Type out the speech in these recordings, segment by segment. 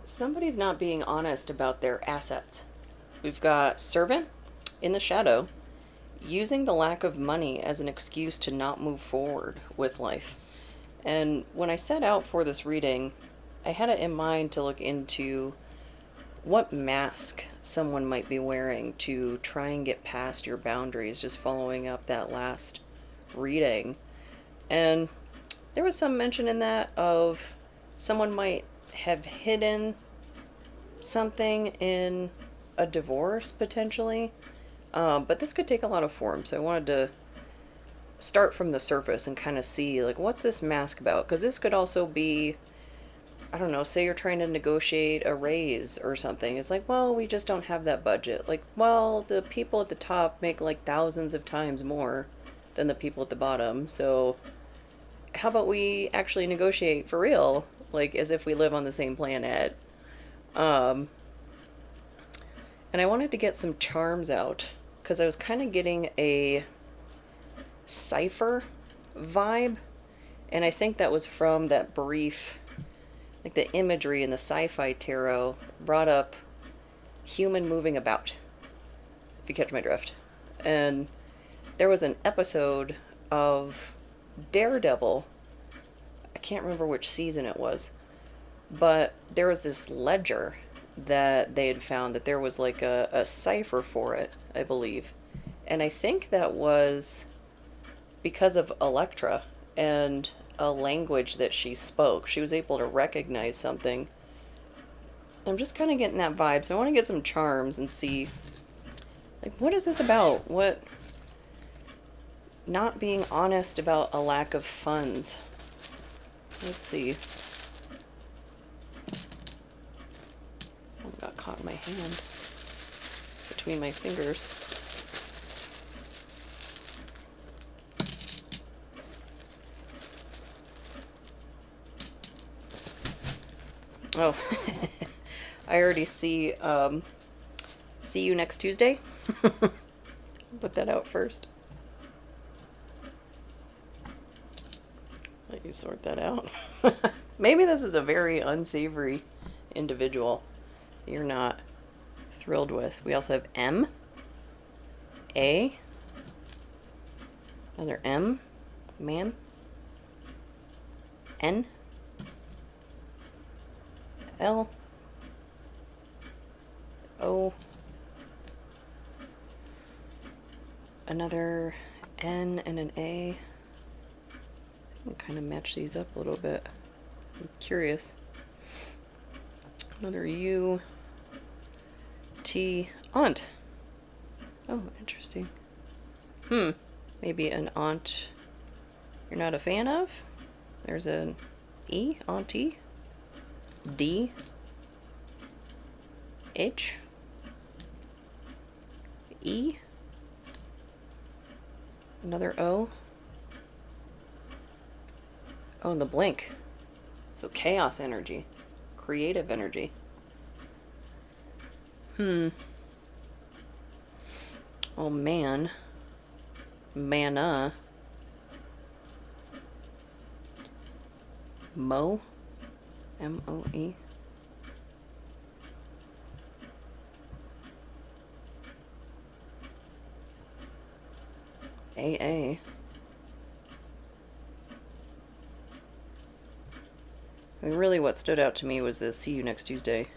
Somebody's not being honest about their assets. We've got servant in the shadow, using the lack of money as an excuse to not move forward with life. And when I set out for this reading, I had it in mind to look into what mask someone might be wearing to try and get past your boundaries, just following up that last reading. And there was some mention in that of someone might have hidden something in a divorce potentially. But this could take a lot of form, so I wanted to start from the surface and kind of see, like, what's this mask about? Because this could also be, I don't know, say you're trying to negotiate a raise or something. It's like, well, we just don't have that budget. Like, well, the people at the top make like thousands of times more than the people at the bottom, so how about we actually negotiate for real, like as if we live on the same planet? Um, and I wanted to get some charms out because I was kind of getting a cipher vibe, and I think that was from that brief, like the imagery in the sci-fi tarot brought up human moving about, if you catch my drift. And there was an episode of Daredevil, I can't remember which season it was, but there was this ledger that they had found that there was like a cipher for it, I believe. And I think that was because of Elektra and a language that she spoke. She was able to recognize something. I'm just kind of getting that vibe, so I want to get some charms and see, like, what is this about? What, not being honest about a lack of funds. Let's see. Oh, got caught in my hand. Between my fingers. Oh, I already see, see you next Tuesday. Put that out first. Let you sort that out. Maybe this is a very unsavory individual you're not thrilled with. We also have M, A, another M, man, N, L, O, another N and an A. I can kind of match these up a little bit. I'm curious. Another U, T, aunt. Oh, interesting. Maybe an aunt you're not a fan of? There's an E, auntie. D, H, E, another O. Oh, and the blank. So chaos energy, creative energy. Oh man, mana, Mo, M-O-E. A-A. I mean, really what stood out to me was the see you next Tuesday.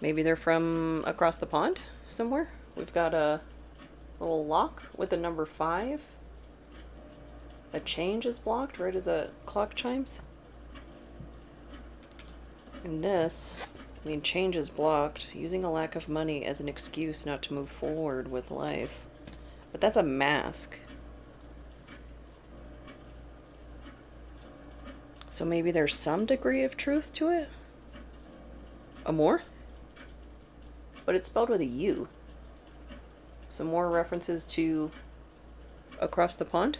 Maybe they're from across the pond somewhere. We've got a little lock with the number 5. A change is blocked right as a clock chimes. And this, I mean, change is blocked, using a lack of money as an excuse not to move forward with life. But that's a mask. So maybe there's some degree of truth to it? A more? But it's spelled with a U. Some more references to across the pond?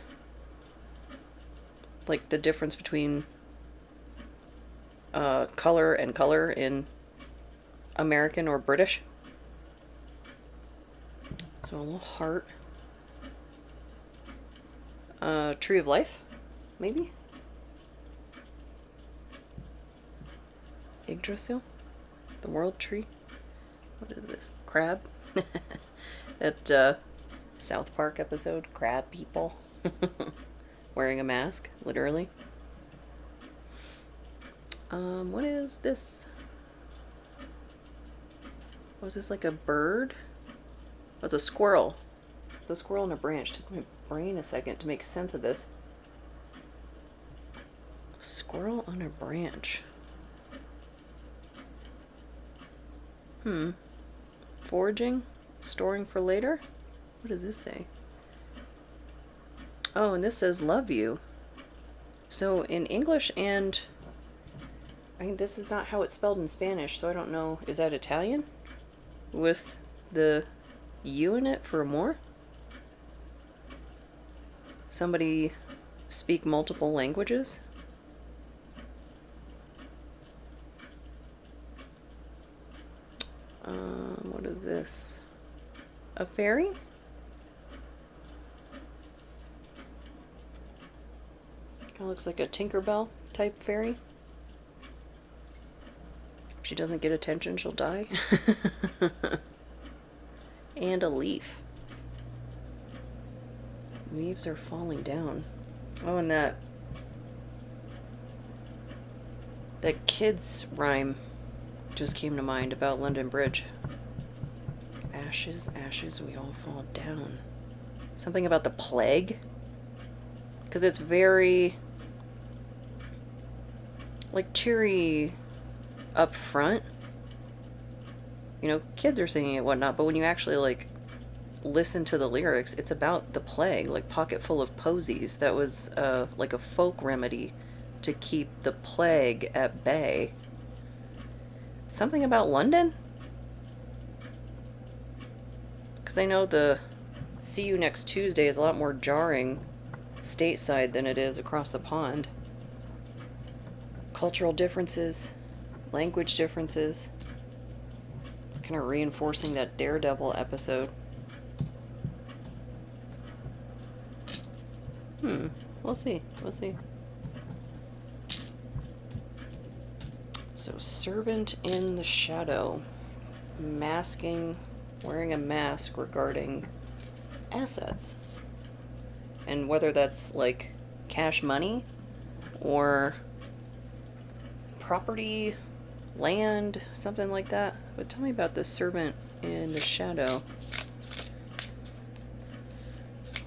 Like the difference between color and color in American or British. So a little heart. Tree of life, maybe? Yggdrasil? The world tree? What is this? Crab? That South Park episode, crab people. Wearing a mask, literally. What is this? Was this like a bird? Oh, it's a squirrel. It's a squirrel on a branch. It took my brain a second to make sense of this. Squirrel on a branch. Foraging? Storing for later? What does this say? Oh, and this says love you. So in English and... I think this is not how it's spelled in Spanish, so I don't know. Is that Italian? With the U in it for more? Somebody speak multiple languages? What is this? A fairy? Kind of looks like a Tinkerbell type fairy. If she doesn't get attention, she'll die. And a leaf. Leaves are falling down. Oh, and that kid's rhyme just came to mind about London Bridge. Ashes, ashes, we all fall down. Something about the plague? Because it's very, like, cheery up front. You know, kids are singing it, whatnot, but when you actually, like, listen to the lyrics, it's about the plague, like Pocket Full of Posies. That was, like a folk remedy to keep the plague at bay. Something about London? Because I know the see you next Tuesday is a lot more jarring stateside than it is across the pond. Cultural differences, language differences, kind of reinforcing that Daredevil episode. We'll see. We'll see. So, servant in the shadow. Masking, wearing a mask regarding assets. And whether that's like cash money or property, land, something like that. But tell me about the servant in the shadow.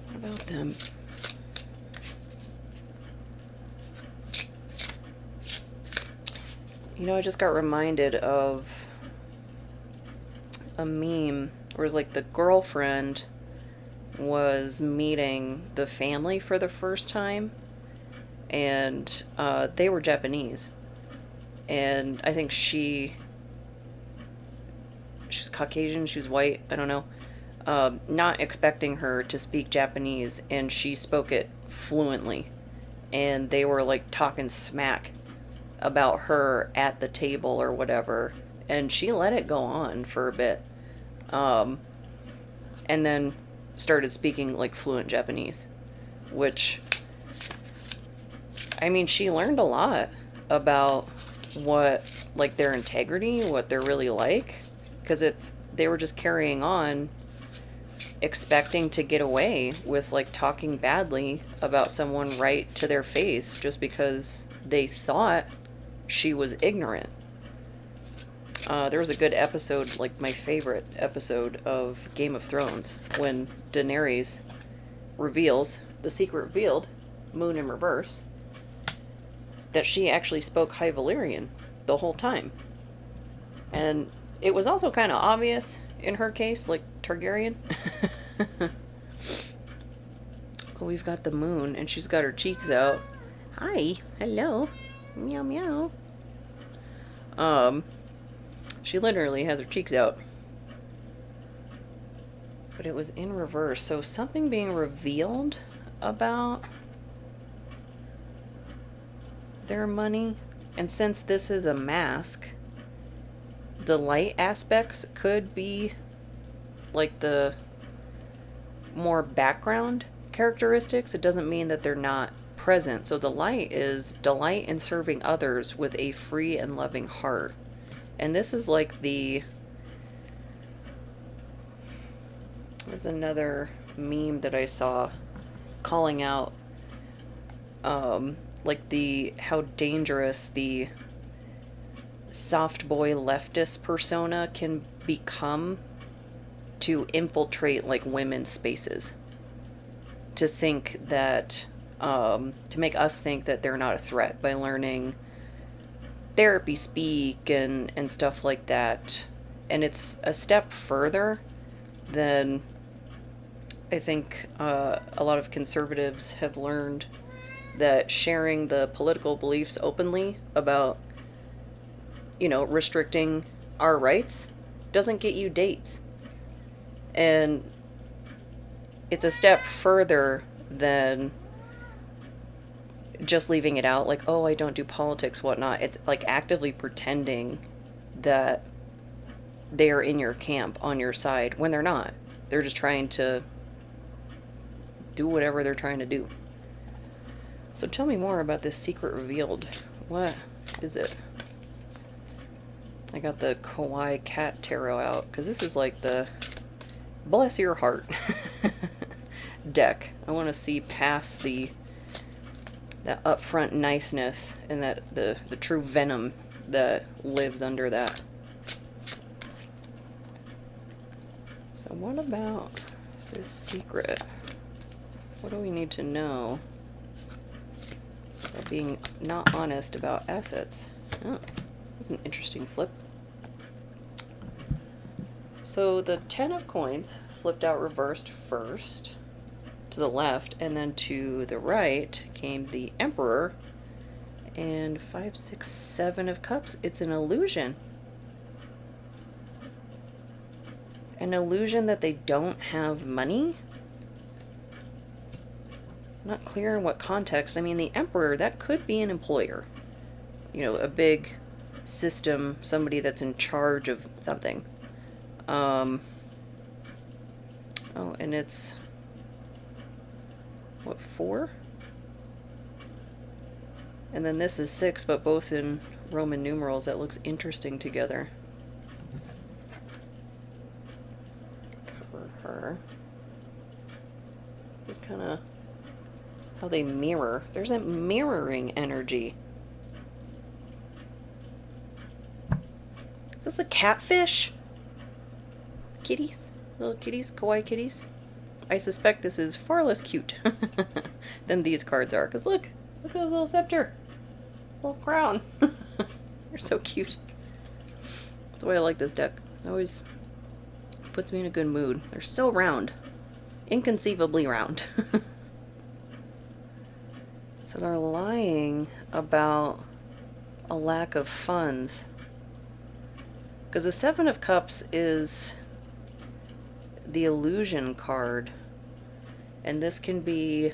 What about them? You know, I just got reminded of a meme where it's like the girlfriend was meeting the family for the first time, and they were Japanese. And I think she was Caucasian, she was white, I don't know. Not expecting her to speak Japanese, and she spoke it fluently. And they were like talking smack about her at the table or whatever, and she let it go on for a bit, and then started speaking like fluent Japanese, which, I mean, she learned a lot about what, like, their integrity, what they're really like, because if they were just carrying on expecting to get away with, like, talking badly about someone right to their face just because they thought she was ignorant. There was a good episode, like my favorite episode of Game of Thrones, when Daenerys reveals, the secret revealed, moon in reverse, that she actually spoke High Valyrian the whole time. And it was also kind of obvious in her case, like Targaryen. Oh, we've got the moon, and she's got her cheeks out. Hi, hello, meow meow. She literally has her cheeks out. But it was in reverse, so something being revealed about their money. And since this is a mask, the light aspects could be like the more background characteristics. It doesn't mean that they're not present. So the light is delight in serving others with a free and loving heart. And this is like the... There's another meme that I saw calling out like the how dangerous the soft boy leftist persona can become to infiltrate like women's spaces, to think that to make us think that they're not a threat by learning therapy speak and stuff like that. And it's a step further than I think a lot of conservatives have learned, that sharing the political beliefs openly about, you know, restricting our rights doesn't get you dates. And it's a step further than just leaving it out, like, oh, I don't do politics, whatnot. It's like actively pretending that they are in your camp, on your side, when they're not. They're just trying to do whatever they're trying to do. So tell me more about this secret revealed. What is it? I got the Kawaii Cat Tarot out, because this is like the bless your heart deck. I want to see past that upfront niceness and that the true venom that lives under that. So what about this secret? What do we need to know about being not honest about assets? Oh, that's an interesting flip. So the 10 of coins flipped out reversed first to the left, and then to the right came the Emperor, and 5, 6, 7 of cups. It's an illusion. An illusion that they don't have money? Not clear in what context. I mean, the Emperor, that could be an employer. You know, a big system, somebody that's in charge of something. Oh, and it's... what, 4? And then this is 6, but both in Roman numerals. That looks interesting together. Cover her. It's kind of how they mirror. There's that mirroring energy. Is this a catfish? Kitties? Little kitties? Kawaii kitties? I suspect this is far less cute than these cards are. Because look at this little scepter. Little crown. They're so cute. That's why I like this deck. It always puts me in a good mood. They're so round. Inconceivably round. So they're lying about a lack of funds. Because the 7 of Cups is the illusion card. And this can be...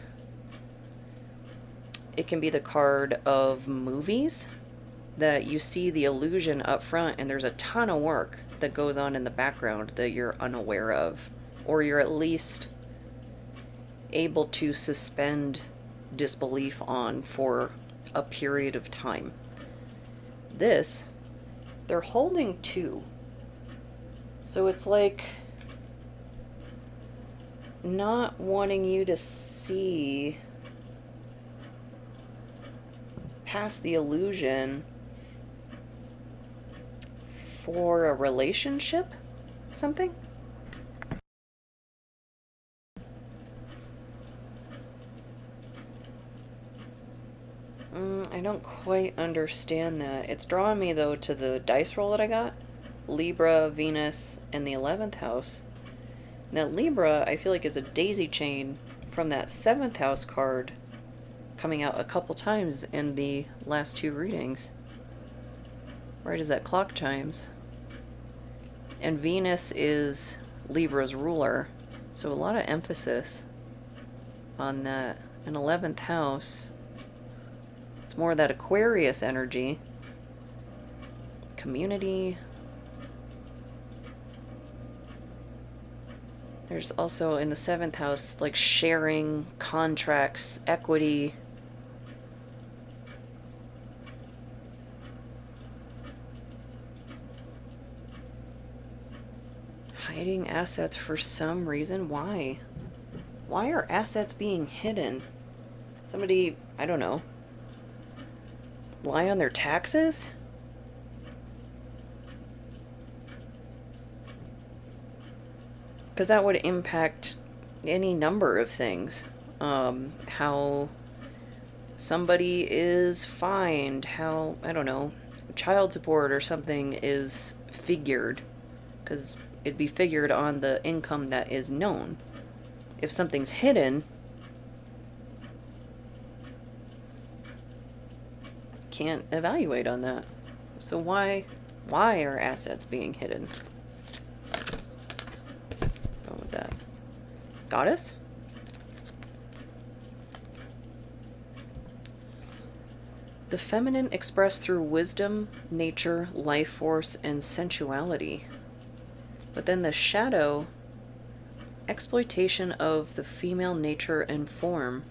it can be the card of movies, that you see the illusion up front and there's a ton of work that goes on in the background that you're unaware of. Or you're at least able to suspend disbelief on for a period of time. This, they're holding 2. So it's like not wanting you to see past the illusion for a relationship? Something? I don't quite understand that. It's drawing me, though, to the dice roll that I got. Libra, Venus, and the 11th house. Now, Libra, I feel like, is a daisy chain from that 7th house card coming out a couple times in the last 2 readings. Right as that clock chimes. And Venus is Libra's ruler, so a lot of emphasis on that. An 11th house, it's more of that Aquarius energy. Community. There's also in the 7th house, like sharing, contracts, equity, Hiding assets for some reason. Why? Why are assets being hidden? Somebody, I don't know, lie on their taxes? Because that would impact any number of things. How somebody is fined, how, I don't know, child support or something is figured. Because it'd be figured on the income that is known. If something's hidden, can't evaluate on that. So why are assets being hidden? Go with that. Goddess? The feminine expressed through wisdom, nature, life force, and sensuality. But then the shadow, exploitation of the female nature and form.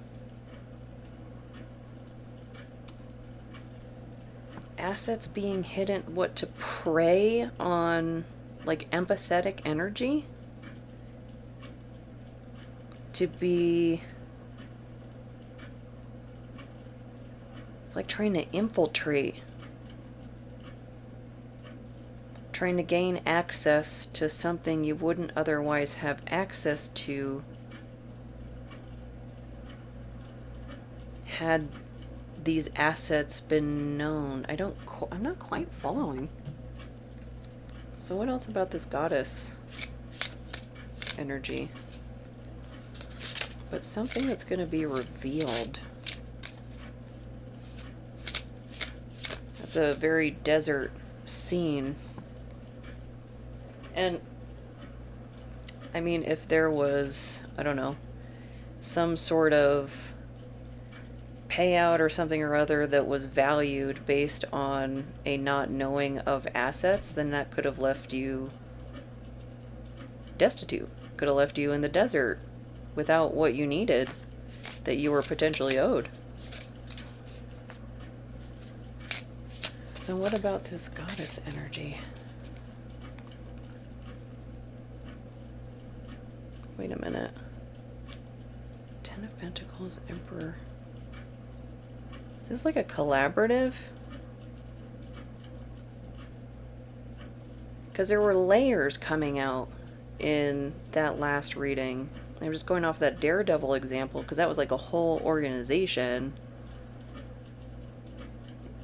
Assets being hidden, what, to prey on, like, empathetic energy? To be... It's like trying to infiltrate. Trying to gain access to something you wouldn't otherwise have access to had these assets been known. I'm not quite following. So what else about this goddess energy? But something that's going to be revealed. That's a very desert scene. And I mean, if there was, I don't know, some sort of payout or something or other that was valued based on a not knowing of assets, then that could have left you destitute. Could have left you in the desert without what you needed that you were potentially owed. So what about this goddess energy? Wait a minute. Ten of Pentacles, Emperor. Is this like a collaborative? Because there were layers coming out in that last reading. I'm just going off that Daredevil example because that was like a whole organization.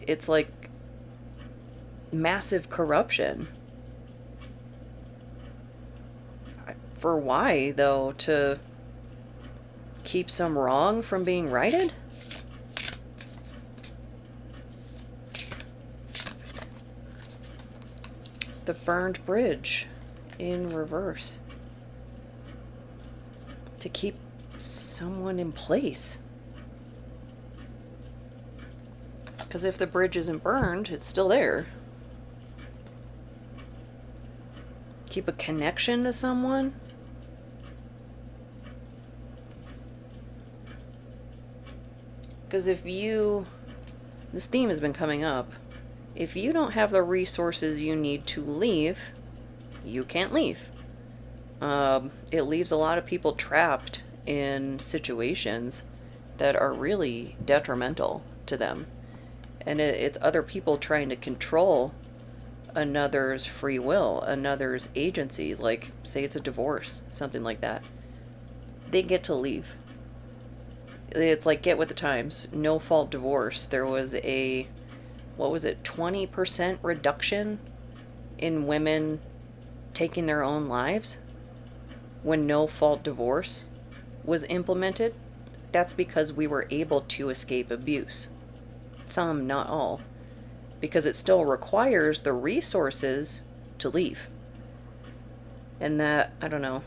It's like massive corruption. For why, though? To keep some wrong from being righted? The burned bridge in reverse. To keep someone in place. Because if the bridge isn't burned, it's still there. Keep a connection to someone. Because if you... This theme has been coming up. If you don't have the resources you need to leave, you can't leave. It leaves a lot of people trapped in situations that are really detrimental to them. And it's other people trying to control another's free will, another's agency, like, say it's a divorce, something like that. They get to leave. It's like Get with the Times, no fault divorce. There was a, what was it, 20% reduction in women taking their own lives when no fault divorce was implemented. That's because we were able to escape abuse. Some, not all. Because it still requires the resources to leave. And that, I don't know.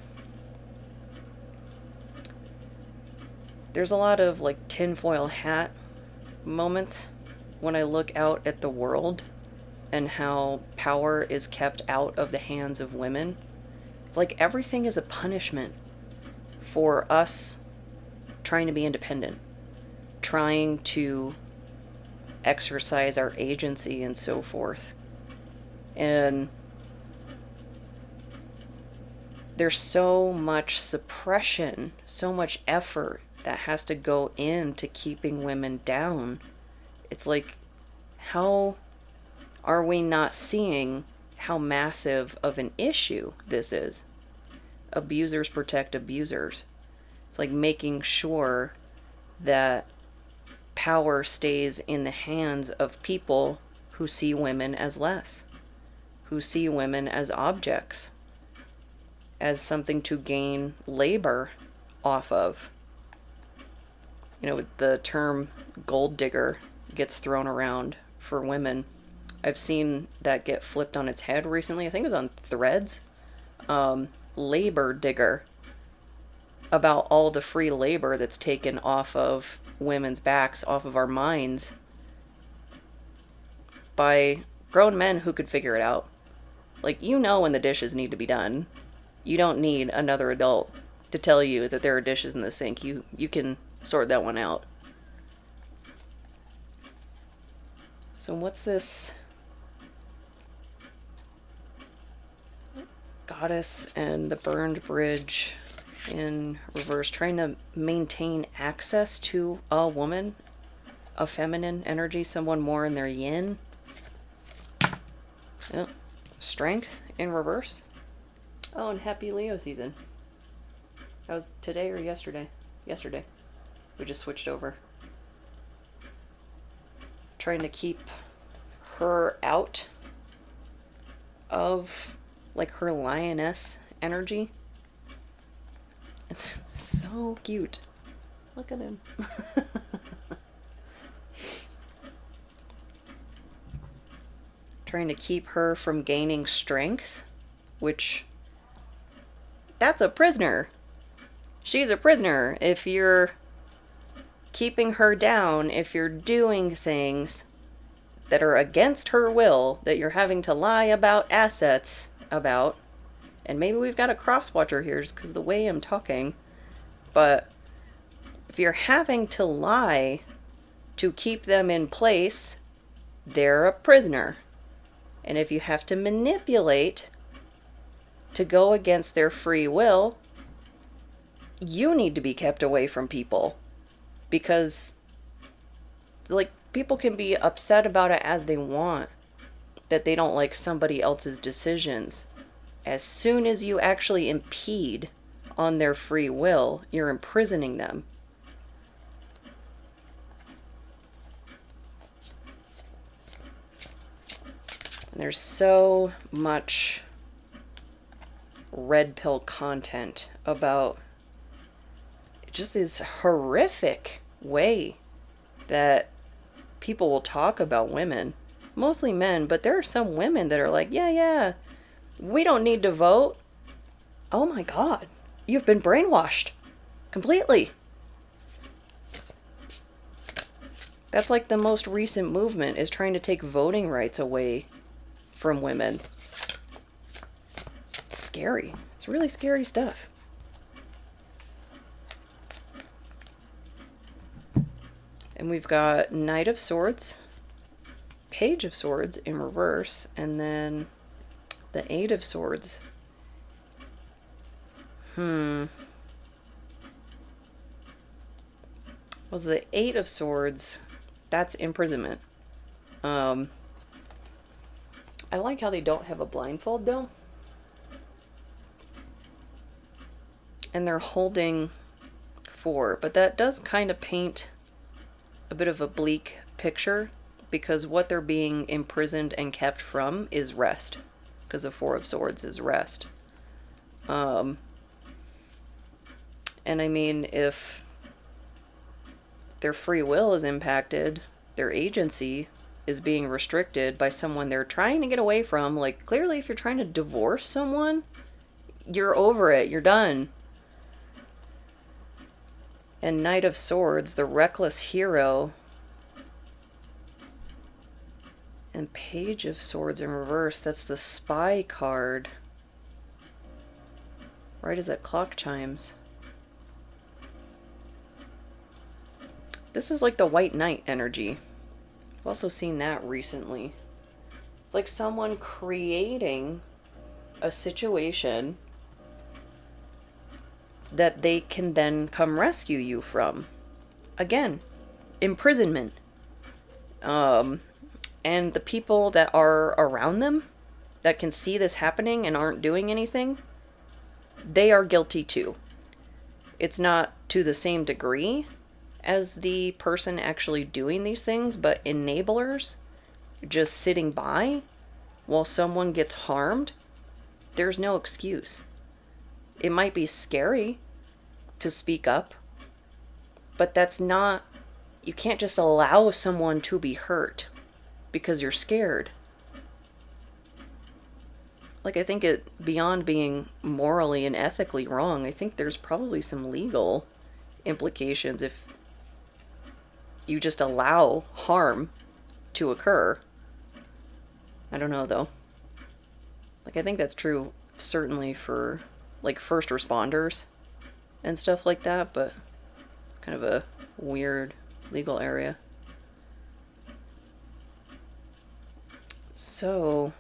There's a lot of like tinfoil hat moments when I look out at the world and how power is kept out of the hands of women. It's like everything is a punishment for us trying to be independent, trying to exercise our agency and so forth. And there's so much suppression, so much effort that has to go into keeping women down. It's like, how are we not seeing how massive of an issue this is? Abusers protect abusers. It's like making sure that power stays in the hands of people who see women as less, who see women as objects, as something to gain labor off of. You know, the term gold digger gets thrown around for women. I've seen that get flipped on its head recently. I think it was on Threads. Labor digger. About all the free labor that's taken off of women's backs, off of our minds, by grown men who could figure it out. Like, you know when the dishes need to be done. You don't need another adult to tell you that there are dishes in the sink. You can sort that one out. So what's this? Goddess and the burned bridge in reverse, trying to maintain access to a woman, a feminine energy, someone more in their yin. Oh, strength in reverse. Oh, and happy Leo season. That was today or yesterday? Yesterday. We just switched over. Trying to keep her out of, like, her lioness energy. It's so cute. Look at him. Trying to keep her from gaining strength, which, that's a prisoner. She's a prisoner. If you're keeping her down, if you're doing things that are against her will, that you're having to lie about assets about, and maybe we've got a cross-watcher here just because of the way I'm talking, but if you're having to lie to keep them in place, they're a prisoner. And if you have to manipulate to go against their free will, you need to be kept away from people. Because, like, people can be upset about it as they want, that they don't like somebody else's decisions. As soon as you actually impede on their free will, you're imprisoning them. And there's so much red pill content about just this horrific way that people will talk about women. Mostly men, but there are some women that are like, yeah, we don't need to vote. Oh my God, you've been brainwashed completely. That's like the most recent movement, is trying to take voting rights away from women. It's scary. It's really scary stuff. And we've got Knight of Swords, Page of Swords in reverse, and then the Eight of Swords. Was the Eight of Swords, that's imprisonment. I like how they don't have a blindfold though. And they're holding 4, but that does kind of paint a bit of a bleak picture, because what they're being imprisoned and kept from is rest, because the 4 of Swords is rest. And I mean, if their free will is impacted, their agency is being restricted by someone they're trying to get away from. Like, clearly if you're trying to divorce someone, you're over it, you're done. And Knight of Swords, the reckless hero, and Page of Swords in reverse, that's the spy card. Right as that clock chimes. This is like the White Knight energy. I've also seen that recently. It's like someone creating a situation that they can then come rescue you from. Again, imprisonment. And the people that are around them that can see this happening and aren't doing anything, they are guilty too. It's not to the same degree as the person actually doing these things, but enablers just sitting by while someone gets harmed, there's no excuse. It might be scary to speak up, but that's not, you can't just allow someone to be hurt because you're scared. Like, I think it, beyond being morally and ethically wrong, I think there's probably some legal implications if you just allow harm to occur. I don't know, though. Like, I think that's true certainly for, like, first responders and stuff like that, but it's kind of a weird legal area. So,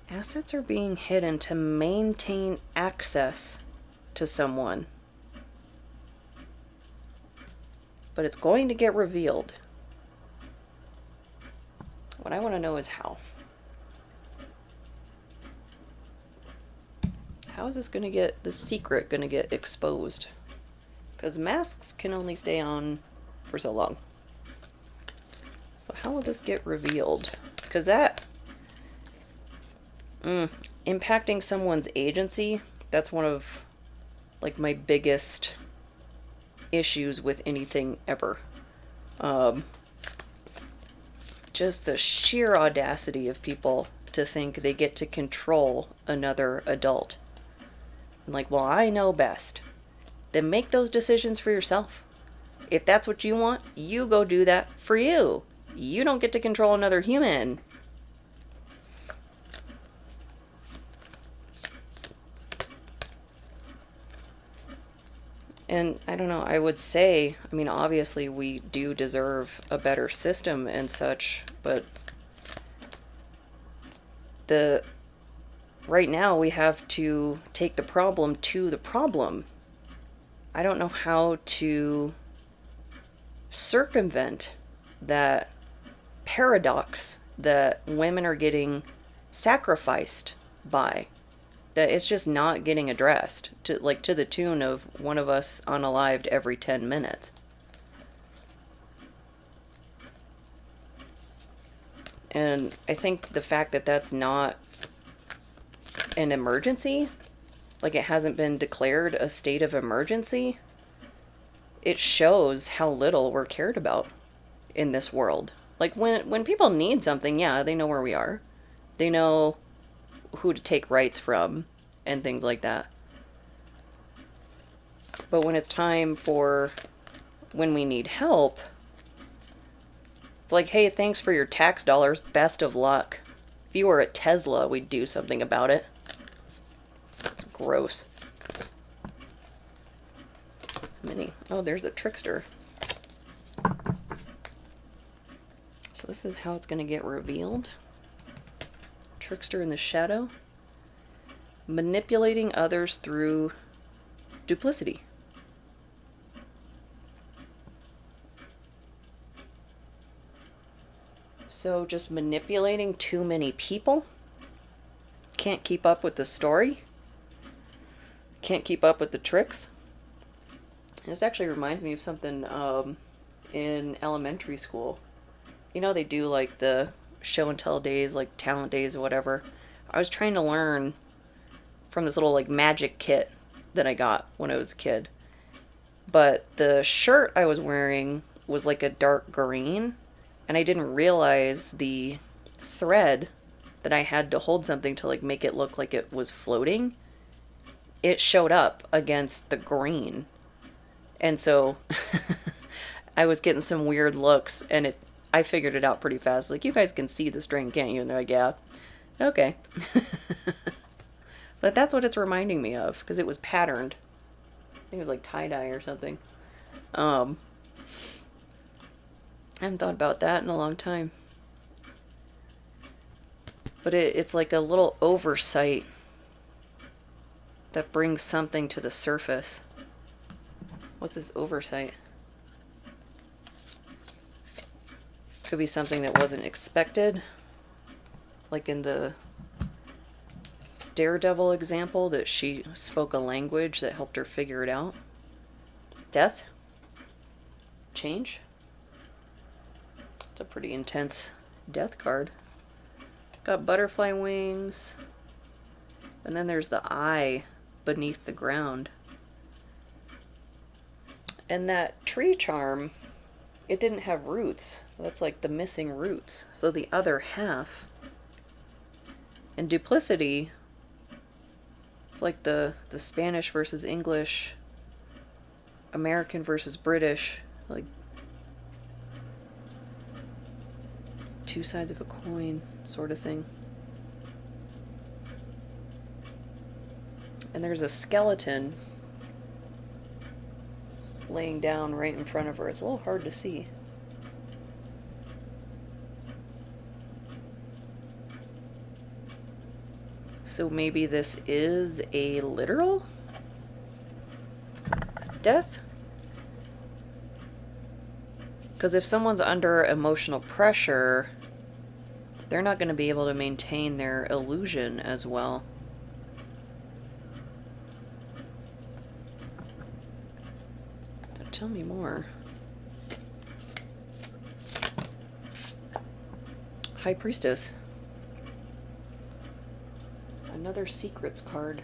assets are being hidden to maintain access to someone. But it's going to get revealed. What I want to know is how. How is this going to get, the secret going to get exposed? Because masks can only stay on for so long. So how will this get revealed? Because that, impacting someone's agency, that's one of, like, my biggest issues with anything ever. Just the sheer audacity of people to think they get to control another adult. Like, well, I know best. Then make those decisions for yourself. If that's what you want, you go do that for you. You don't get to control another human. And I don't know, I would say, I mean, obviously we do deserve a better system and such, but right now we have to take the problem to the problem. I don't know how to circumvent that paradox that women are getting sacrificed by. That it's just not getting addressed, to the tune of one of us unalived every 10 minutes. And I think the fact that that's not an emergency, like it hasn't been declared a state of emergency, it shows how little we're cared about in this world. Like, when people need something, yeah, they know where we are. They know who to take rights from and things like that. But when it's time for when we need help, it's like, hey, thanks for your tax dollars, best of luck. If you were at Tesla, we'd do something about it. It's gross. It's a mini. Oh, there's a trickster. So this is how it's going to get revealed. Trickster in the shadow. Manipulating others through duplicity. So just manipulating too many people. Can't keep up with the story. Can't keep up with the tricks. This actually reminds me of something in elementary school. You know, they do like the show and tell days, like talent days or whatever. I was trying to learn from this little like magic kit that I got when I was a kid. But the shirt I was wearing was like a dark green, and I didn't realize the thread that I had to hold something to like make it look like it was floating. It showed up against the green. And so I was getting some weird looks, and I figured it out pretty fast. Like, you guys can see the string, can't you? And they're like, yeah. Okay. But that's what it's reminding me of, because it was patterned. I think it was like tie-dye or something. I haven't thought about that in a long time. But it's like a little oversight that brings something to the surface. What's this oversight? Could be something that wasn't expected, like in the Daredevil example, that she spoke a language that helped her figure it out. Death? Change? It's a pretty intense death card. Got butterfly wings. And then there's the eye beneath the ground. And that tree charm, it didn't have roots. That's like the missing roots. So the other half. And duplicity, it's like the Spanish versus English, American versus British, like two sides of a coin sort of thing. And there's a skeleton laying down right in front of her. It's a little hard to see. So maybe this is a literal death? Because if someone's under emotional pressure, they're not going to be able to maintain their illusion as well. Tell me more. High Priestess. Another secrets card.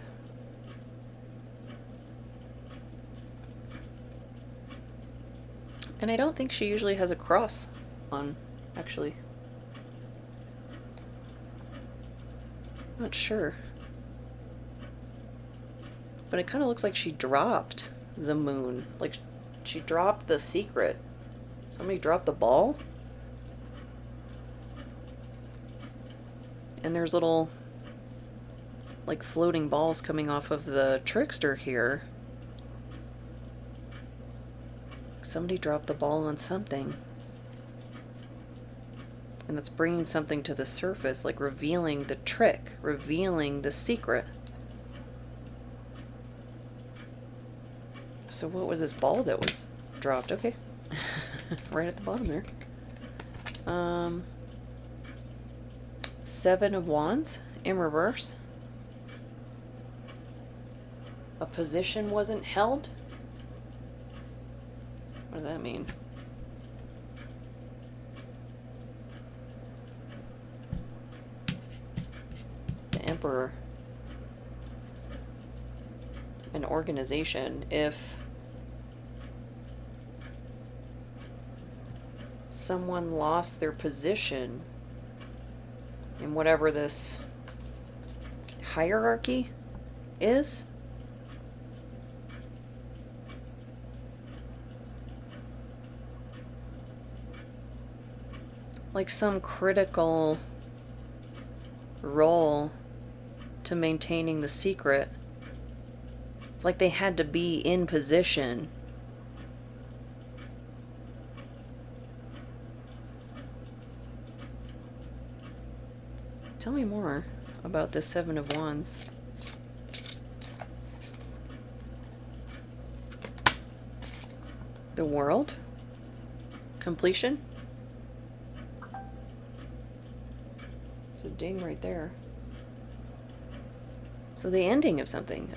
And I don't think she usually has a cross on, actually. Not sure. But it kind of looks like she dropped the moon. Like she dropped the secret. Somebody dropped the ball? And there's little, like, floating balls coming off of the trickster here. Somebody dropped the ball on something. And that's bringing something to the surface, like revealing the trick, revealing the secret. So what was this ball that was dropped? Okay. Right at the bottom there. Seven of Wands in reverse. A position wasn't held? What does that mean? The Emperor. An organization. If someone lost their position in whatever this hierarchy is, like some critical role to maintaining the secret. It's like they had to be in position. Tell me more about this Seven of Wands. The World? Completion? There's a ding right there. So the ending of something.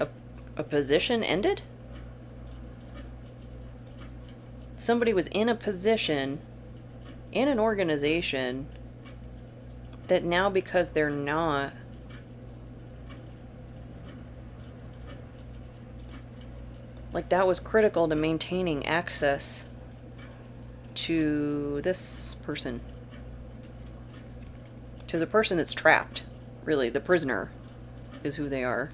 A position ended? Somebody was in a position, in an organization, that now because they're not, like that was critical to maintaining access to this person. To the person that's trapped. Really, the prisoner is who they are.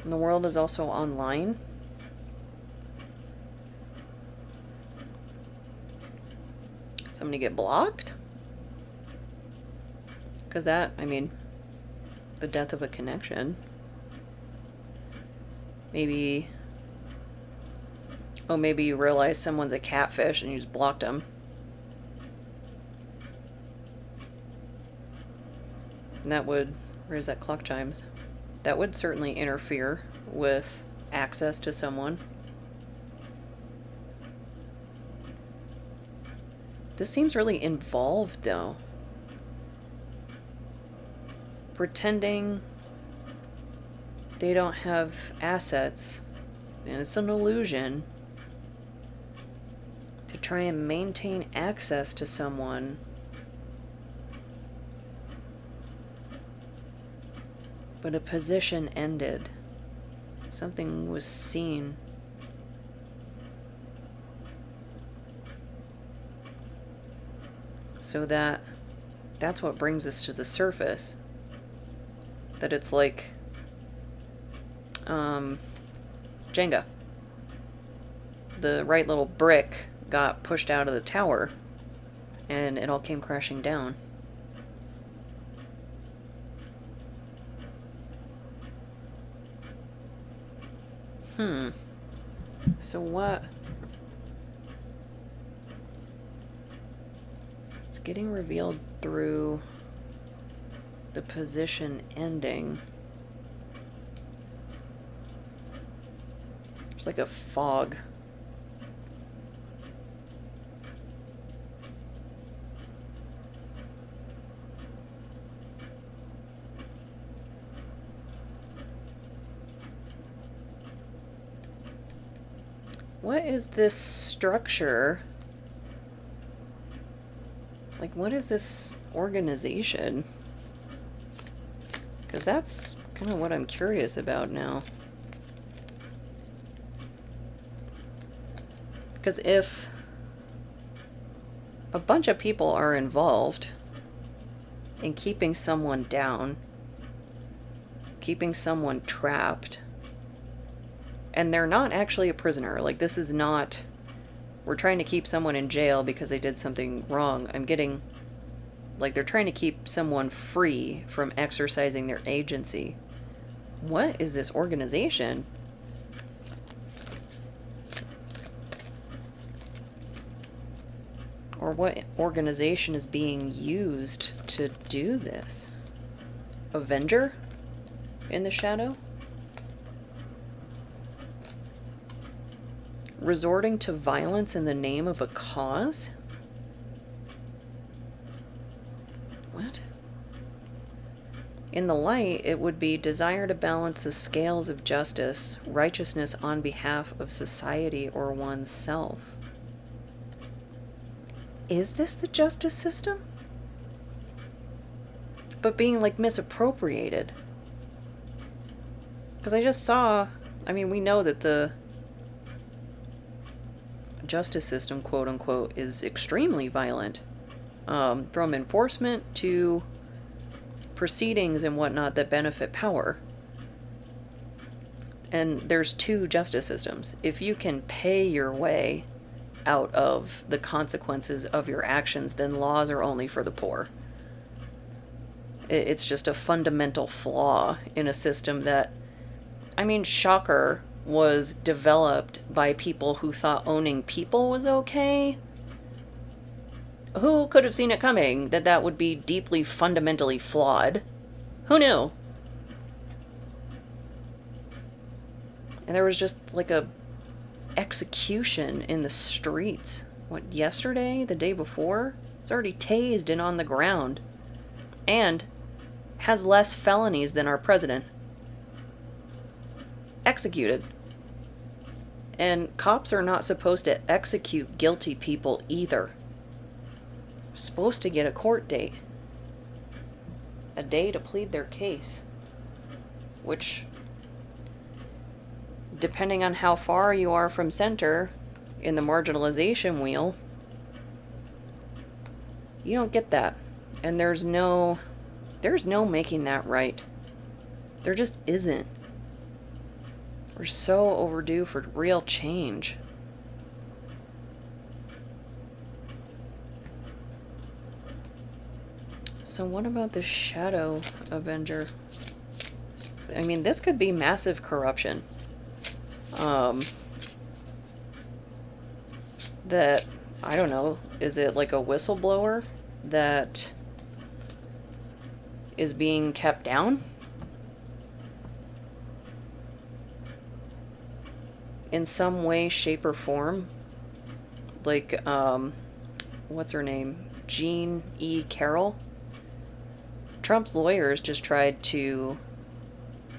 And the world is also online. Somebody get blocked? Because that, I mean, the death of a connection. Maybe, oh, maybe you realize someone's a catfish and you just blocked them. And that would, where's that clock chimes? That would certainly interfere with access to someone. This seems really involved, though. Pretending they don't have assets, and it's an illusion, to try and maintain access to someone. But a position ended. Something was seen. So that's what brings us to the surface. That it's like Jenga. The right little brick got pushed out of the tower and it all came crashing down. So what? It's getting revealed through the position ending. There's like a fog. What is this structure? Like, what is this organization? Because that's kind of what I'm curious about now. Because if a bunch of people are involved in keeping someone down, keeping someone trapped, and they're not actually a prisoner. Like, this is not, we're trying to keep someone in jail because they did something wrong. I'm getting, like, they're trying to keep someone free from exercising their agency. What is this organization? Or what organization is being used to do this? Avenger in the shadow? Resorting to violence in the name of a cause? What? In the light, it would be desire to balance the scales of justice, righteousness on behalf of society or oneself. Is this the justice system? But being, like, misappropriated. Because I just saw, I mean, we know that the justice system, quote unquote, is extremely violent. From enforcement to proceedings and whatnot that benefit power. And there's two justice systems. If you can pay your way out of the consequences of your actions, then laws are only for the poor. It's just a fundamental flaw in a system that, I mean, shocker, was developed by people who thought owning people was okay. Who could have seen it coming, that that would be deeply fundamentally flawed? Who knew? And there was just like a execution in the streets. What, yesterday? The day before? It's already tased and on the ground. And has less felonies than our president. Executed. And cops are not supposed to execute guilty people either. They're supposed to get a court date. A day to plead their case. Which, depending on how far you are from center in the marginalization wheel, you don't get that. And there's no making that right. There just isn't. We're so overdue for real change. So what about the Shadow Avenger? I mean, this could be massive corruption. That, I don't know, is it like a whistleblower that is being kept down in some way, shape, or form. Like, what's her name? Jean E. Carroll. Trump's lawyers just tried to,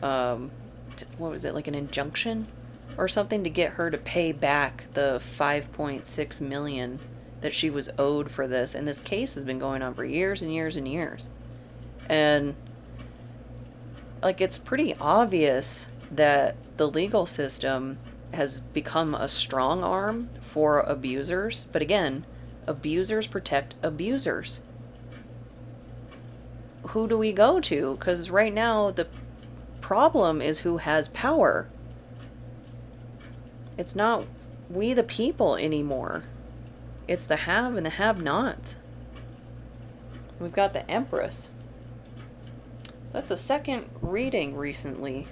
what was it, like an injunction or something, to get her to pay back the $5.6 million that she was owed for this. And this case has been going on for years and years and years. And, like, it's pretty obvious that the legal system has become a strong arm for abusers. But again, abusers protect abusers. Who do we go to? Because right now the problem is who has power. It's not we the people anymore. It's the have and the have-nots. We've got the Empress. So that's the second reading recently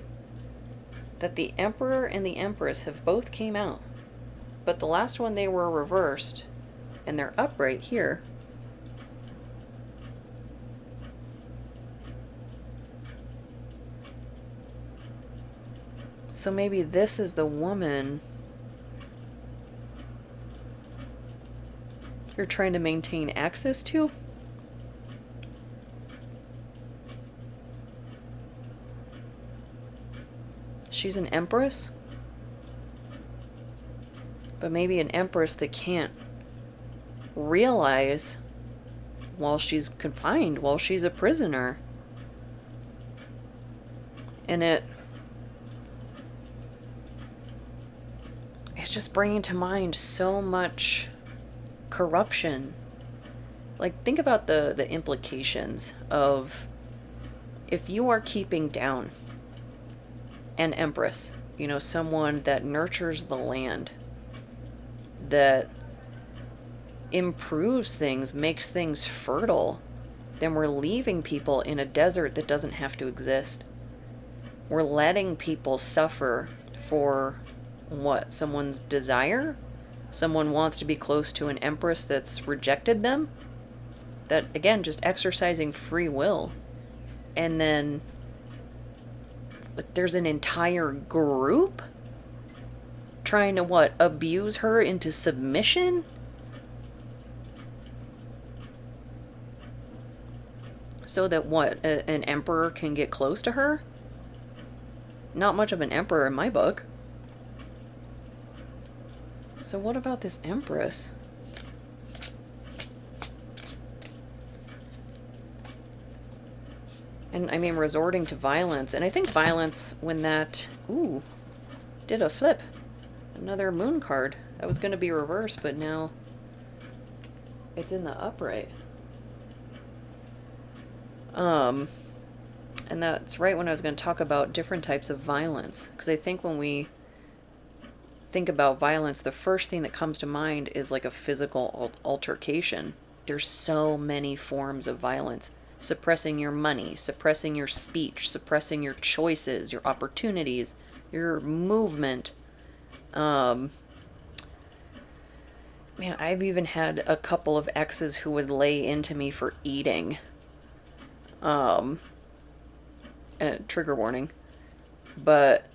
that the Emperor and the Empress have both came out. But the last one they were reversed, and they're upright here. So maybe this is the woman you're trying to maintain access to? She's an empress? But maybe an empress that can't realize while she's confined, while she's a prisoner. And it's just bringing to mind so much corruption. Like, think about the implications of if you are keeping down an empress, you know, someone that nurtures the land, that improves things, makes things fertile, then we're leaving people in a desert that doesn't have to exist. We're letting people suffer for what? Someone's desire? Someone wants to be close to an empress that's rejected them? That, again, just exercising free will. And then but there's an entire group trying to, what, abuse her into submission? So that, what, an emperor can get close to her? Not much of an emperor in my book. So what about this empress? And I mean, resorting to violence. And I think violence, when that, ooh, did a flip. Another moon card. That was going to be reversed, but now it's in the upright. And that's right when I was going to talk about different types of violence. Because I think when we think about violence, the first thing that comes to mind is like a physical altercation. There's so many forms of violence. Suppressing your money, suppressing your speech, suppressing your choices, your opportunities, your movement. Man, I've even had a couple of exes who would lay into me for eating. Trigger warning. But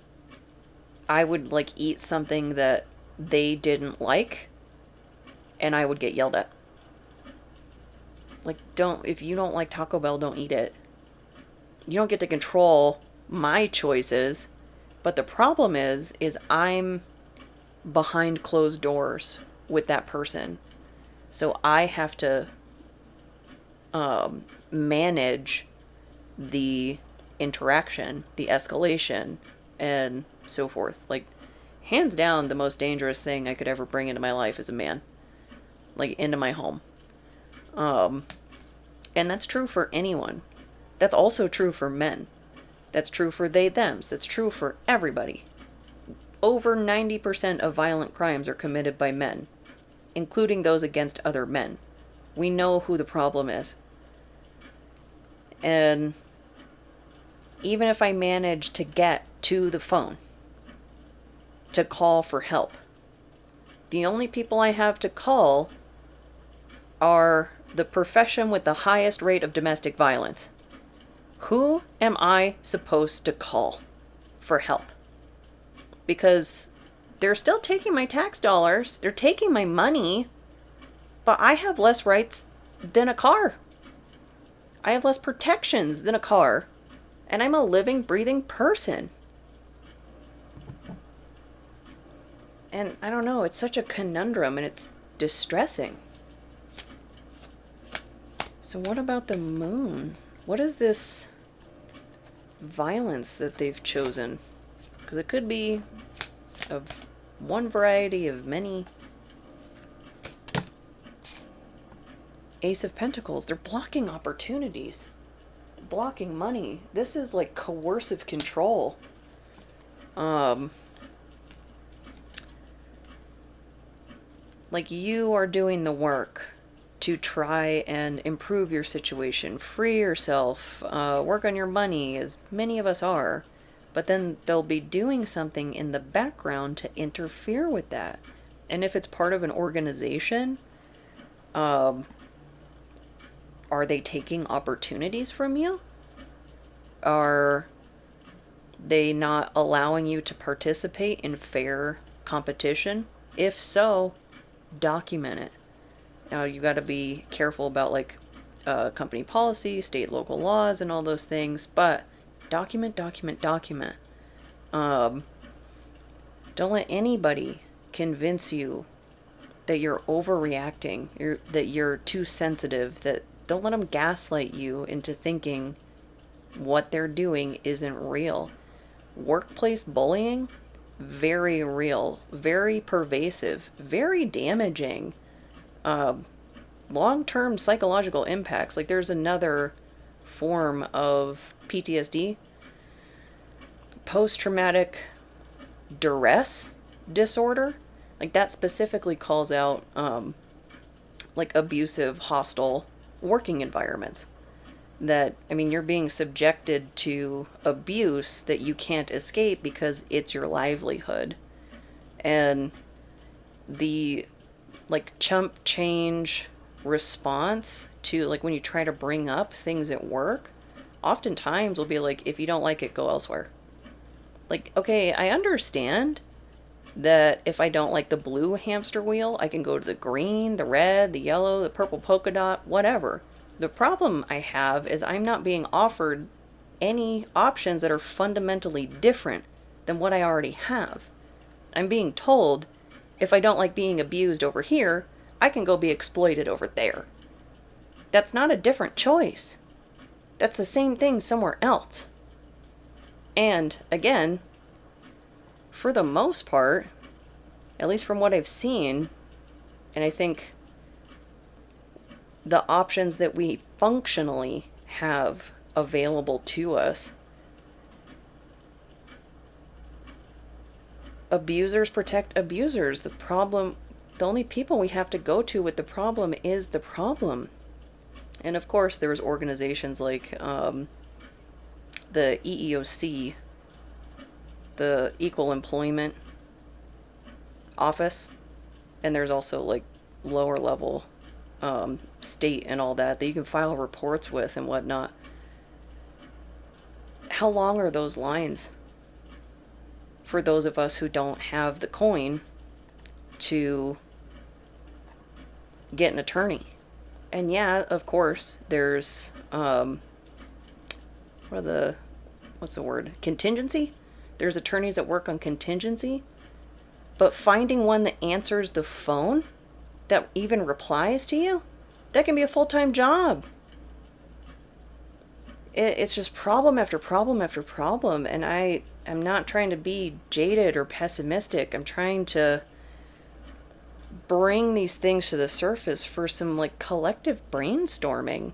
I would, like, eat something that they didn't like, and I would get yelled at. Like, if you don't like Taco Bell, don't eat it. You don't get to control my choices. But the problem is I'm behind closed doors with that person. So I have to manage the interaction, the escalation, and so forth. Like, hands down, the most dangerous thing I could ever bring into my life is a man. Like, into my home. And that's true for anyone. That's also true for men. That's true for they, thems. That's true for everybody. Over 90% of violent crimes are committed by men, including those against other men. We know who the problem is. And even if I manage to get to the phone to call for help, the only people I have to call are the profession with the highest rate of domestic violence. Who am I supposed to call for help? Because they're still taking my tax dollars, they're taking my money, but I have less rights than a car. I have less protections than a car. And I'm a living, breathing person. And I don't know, it's such a conundrum and it's distressing. So what about the moon? What is this violence that they've chosen? Because it could be of one variety of many. Ace of Pentacles, they're blocking opportunities, blocking money. This is like coercive control. Like you are doing the work to try and improve your situation, free yourself, work on your money, as many of us are. But then they'll be doing something in the background to interfere with that. And if it's part of an organization, are they taking opportunities from you? Are they not allowing you to participate in fair competition? If so, document it. Now you got to be careful about like company policy, state, local laws, and all those things. But document. Don't let anybody convince you that you're overreacting, that you're too sensitive. That don't let them gaslight you into thinking what they're doing isn't real. Workplace bullying, very real, very pervasive, very damaging. Long-term psychological impacts. Like there's another form of PTSD, post-traumatic duress disorder. Like that specifically calls out like abusive, hostile working environments. That, I mean, you're being subjected to abuse that you can't escape because it's your livelihood. And the like chump change response to like when you try to bring up things at work, oftentimes will be like, if you don't like it, go elsewhere. Like, okay, I understand that if I don't like the blue hamster wheel, I can go to the green, the red, the yellow, the purple polka dot, whatever. The problem I have is I'm not being offered any options that are fundamentally different than what I already have. I'm being told if I don't like being abused over here, I can go be exploited over there. That's not a different choice. That's the same thing somewhere else. And again, for the most part, at least from what I've seen, and I think the options that we functionally have available to us, abusers protect abusers. The only people we have to go to with the problem is the problem. And of course, there's organizations like the EEOC, the Equal Employment Office, and there's also like lower level state and all that you can file reports with and whatnot. How long are those lines for those of us who don't have the coin to get an attorney? And yeah, of course, there's contingency. There's attorneys that work on contingency, but finding one that answers the phone, that even replies to you, that can be a full-time job. It's just problem after problem after problem, and I'm not trying to be jaded or pessimistic. I'm trying to bring these things to the surface for some like collective brainstorming,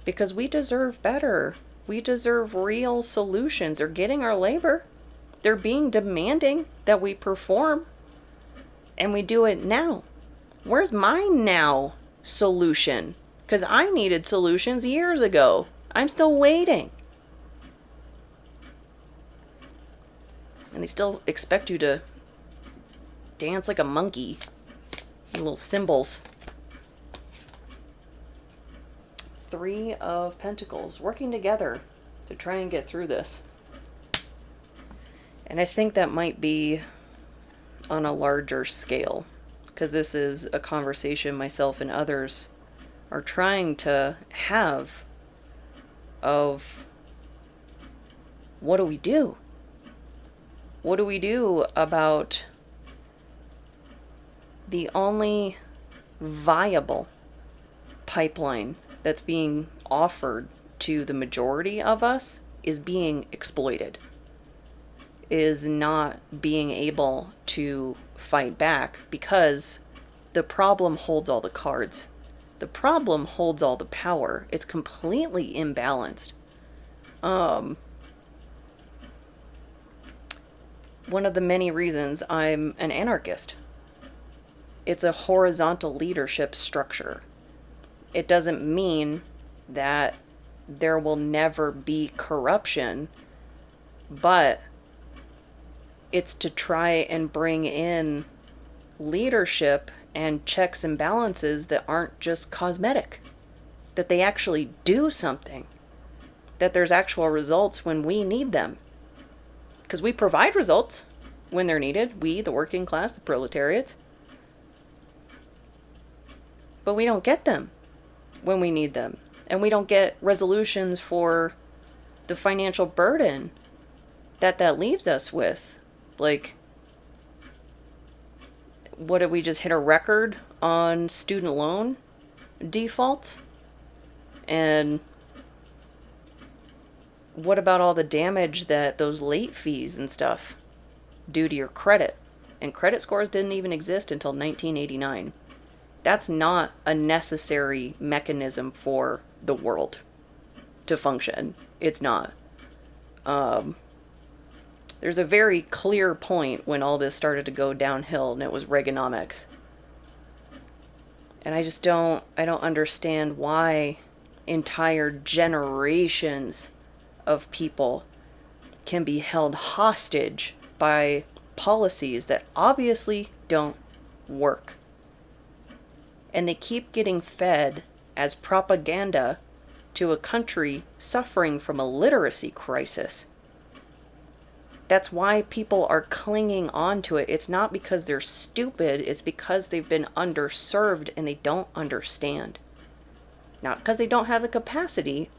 because we deserve better. We deserve real solutions. They're getting our labor. They're being demanding that we perform, and we do it now. Where's my now solution? Because I needed solutions years ago. I'm still waiting. And they still expect you to dance like a monkey. Little symbols. 3 of Pentacles. Working together. to try and get through this. And I think that might be on a larger scale, because this is a conversation myself and others are trying to have of what do we do? What do we do about the only viable pipeline that's being offered to the majority of us is being exploited, is not being able to fight back because the problem holds all the cards. The problem holds all the power. It's completely imbalanced. One of the many reasons I'm an anarchist. It's a horizontal leadership structure. It doesn't mean that there will never be corruption, but it's to try and bring in leadership and checks and balances that aren't just cosmetic, that they actually do something, that there's actual results when we need them. Because we provide results when they're needed, we, the working class, the proletariat, but we don't get them when we need them. And we don't get resolutions for the financial burden that leaves us with. Like, what did we just hit a record on student loan defaults? And what about all the damage that those late fees and stuff do to your credit? And credit scores didn't even exist until 1989. That's not a necessary mechanism for the world to function. It's not. There's a very clear point when all this started to go downhill, and it was Reaganomics. And I don't understand why entire generations of people can be held hostage by policies that obviously don't work. And they keep getting fed as propaganda to a country suffering from a literacy crisis. That's why people are clinging on to it. It's not because they're stupid, it's because they've been underserved and they don't understand. Not because they don't have the capacity,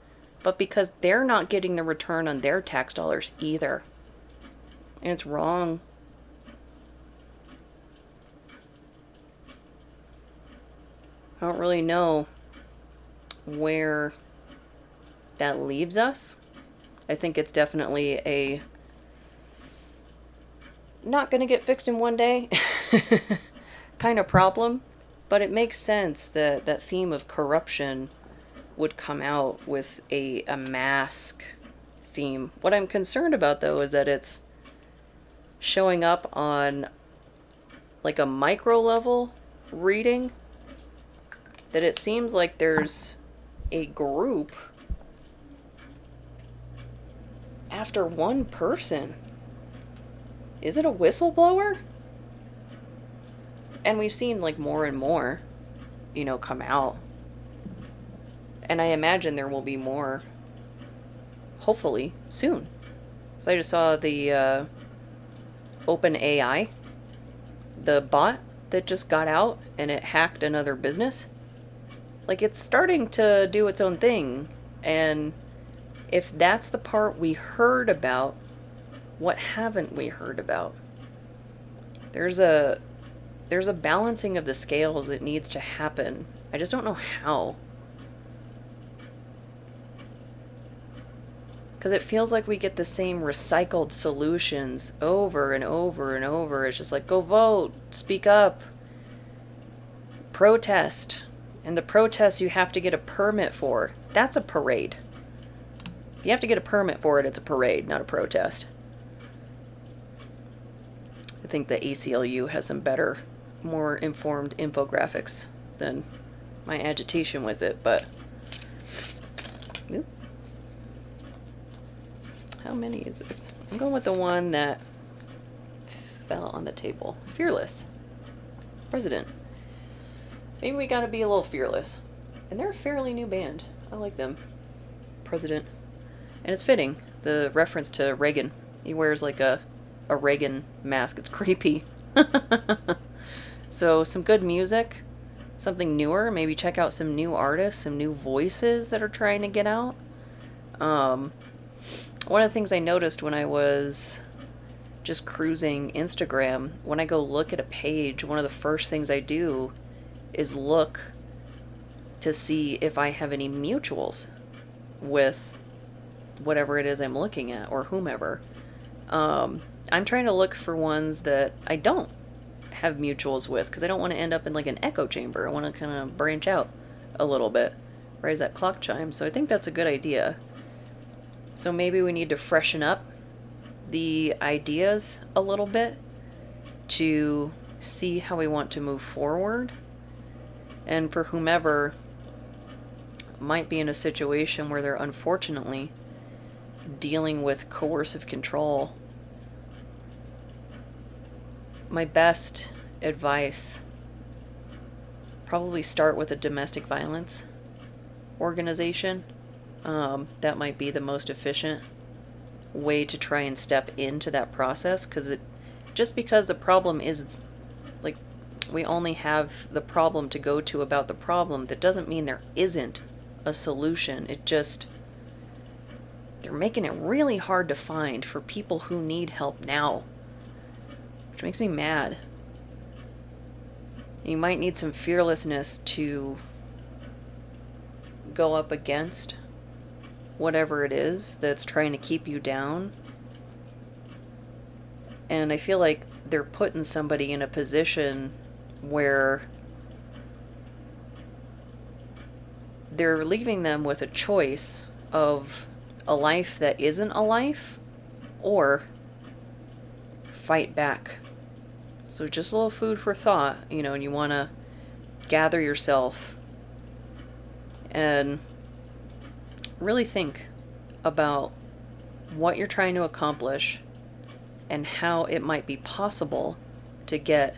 but because they're not getting the return on their tax dollars either. And it's wrong. I don't really know where that leaves us. I think it's definitely a not going to get fixed in one day kind of problem, but it makes sense that that theme of corruption would come out with a mask theme. What I'm concerned about, though, is that it's showing up on like a micro level reading, that it seems like there's a group after one person. Is it a whistleblower? And we've seen like more and more, come out. And I imagine there will be more, hopefully, soon. So I just saw the OpenAI, the bot that just got out and it hacked another business. Like, it's starting to do its own thing. And if that's the part we heard about, what haven't we heard about? There's a balancing of the scales that needs to happen. I just don't know how. Because it feels like we get the same recycled solutions over and over and over. It's just like, go vote, speak up, protest. And the protests you have to get a permit for. That's a parade. If you have to get a permit for it, it's a parade, not a protest. I think the ACLU has some better, more informed infographics than my agitation with it, but... Oop. How many is this? I'm going with the one that fell on the table. Fearless. President. Maybe we gotta be a little fearless. And they're a fairly new band. I like them. President. And it's fitting, the reference to Reagan. He wears like a Reagan mask. It's creepy. So some good music, something newer. Maybe check out some new artists, some new voices that are trying to get out. One of the things I noticed when I was just cruising Instagram, when I go look at a page, one of the first things I do is look to see if I have any mutuals with whatever it is I'm looking at, or whomever. I'm trying to look for ones that I don't have mutuals with, because I don't want to end up in like an echo chamber. I want to kind of branch out a little bit, right as that clock chimes. So I think that's a good idea. So maybe we need to freshen up the ideas a little bit to see how we want to move forward. And for whomever might be in a situation where they're unfortunately dealing with coercive control, my best advice, probably start with a domestic violence organization. That might be the most efficient way to try and step into that process, because just because the problem is, like, we only have the problem to go to about the problem, that doesn't mean there isn't a solution. It just, they're making it really hard to find for people who need help now, which makes me mad. You might need some fearlessness to go up against whatever it is that's trying to keep you down. And I feel like they're putting somebody in a position where they're leaving them with a choice of a life that isn't a life, or fight back. So just a little food for thought, and you want to gather yourself and really think about what you're trying to accomplish and how it might be possible to get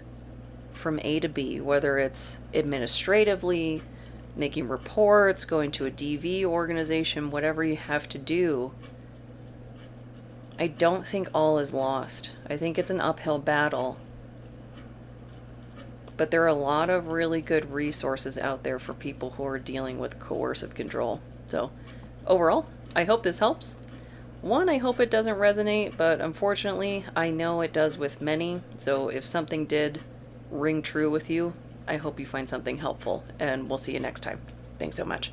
from A to B, whether it's administratively, making reports, going to a DV organization, whatever you have to do. I don't think all is lost. I think it's an uphill battle. But there are a lot of really good resources out there for people who are dealing with coercive control. So, overall, I hope this helps. One, I hope it doesn't resonate, but unfortunately, I know it does with many. So if something did ring true with you, I hope you find something helpful, and we'll see you next time. Thanks so much.